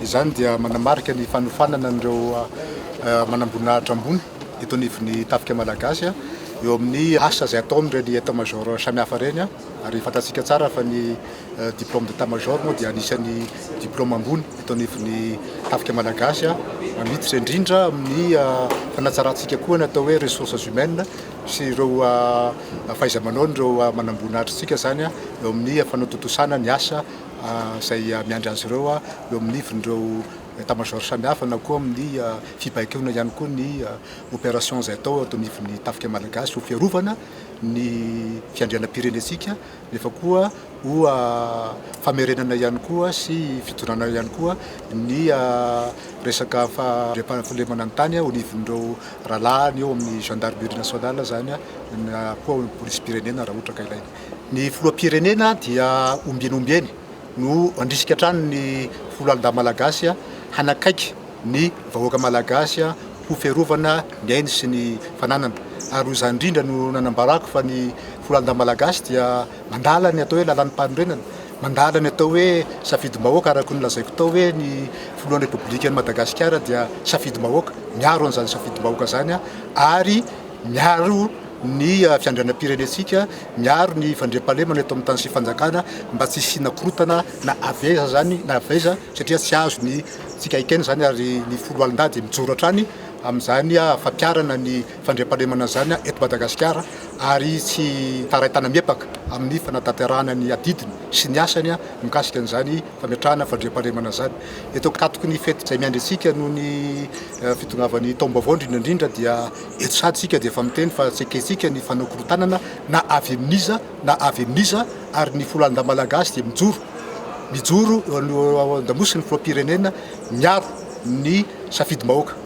izany dia manamarika ny fanofanana an'ireo manamboninahitra ambony eto anivon'ny tafika malagasy eo amin'ny asa izay atao amin'ireny état-major samihafa reny ary fantatsika tsara fa ny diplôme d'état-major moa dia anisan'ny diplôme ambony eto anivon'ny tafika malagasy mamiditra indrindra amin'ny fanatsarantsika koa ny atao hoe ressources humaines sy ireo fahaiza-manao ireo manamboninahitrantsika zany eo amin'ny fanaototosana ny asa izay miandry azy ireo eo amin'ny ivon'ireo état-major samihafa na koa amin'ny fibaikona ihany koa ny opération izay atao ato anivon'ny tafika malagasy ho fiarovana ny fiandrianam-pirenentsika nefa koa ho famerenana ihany koa sy fitondrana ihany koa ny resaka fahalemana ny tany ho anivon'ireo rahalahy eo amin'ny gendarmerie nationale zany na koa polisim-pirenena raha ohatra ka ilaina. Ny filoham-pirenena dia ombieny no andrisika hatrany ny folo alina malagasy hanakaiky ny vahoaka malagasy ho fiarovana ny ainy sy ny fananana ary izany indrindra no nanambarako fa ny folo alina malagasy dia mandala ny atao hoe lalan'ny mpanorenana, mandala ny atao hoe safidy-bahoaka araka ny lazaiko tao hoe ny filohan'ny repoblika ny Madagasikara dia safidy-bahoaka, miaro an'izany safidy-bahoaka zany ary miaro ny fiandrianam-pirenentsika, miaro ny fandriam-pahalemana eto amin'ny tany sy fanjakana mba tsy hisiana korotana na aveza zany na aveza satria tsy azo ny tsikaikena zany ary ny folo alindady mijoro hatrany amin'izany fampiarana ny fandriam-pahalemana zany eto Madagasikara ary tsy taraitana miepaka amin'ny fanatanterahana ny adidiny sy ny asany mikasika an'izany fametrahana fandriam-pahalemana zany. Eto akatoky ny fety izay miandry antsika noho ny fitongavan'ny taom-baovao indrindra dia eto sady tsika dia efa miteny fa tsy eketsika ny fanaokorotanana na avy amin'iza ary ny folo alina malagasy dia mijoro no andamosiny filoham-pirenena miaro ny safidy-bahoaka.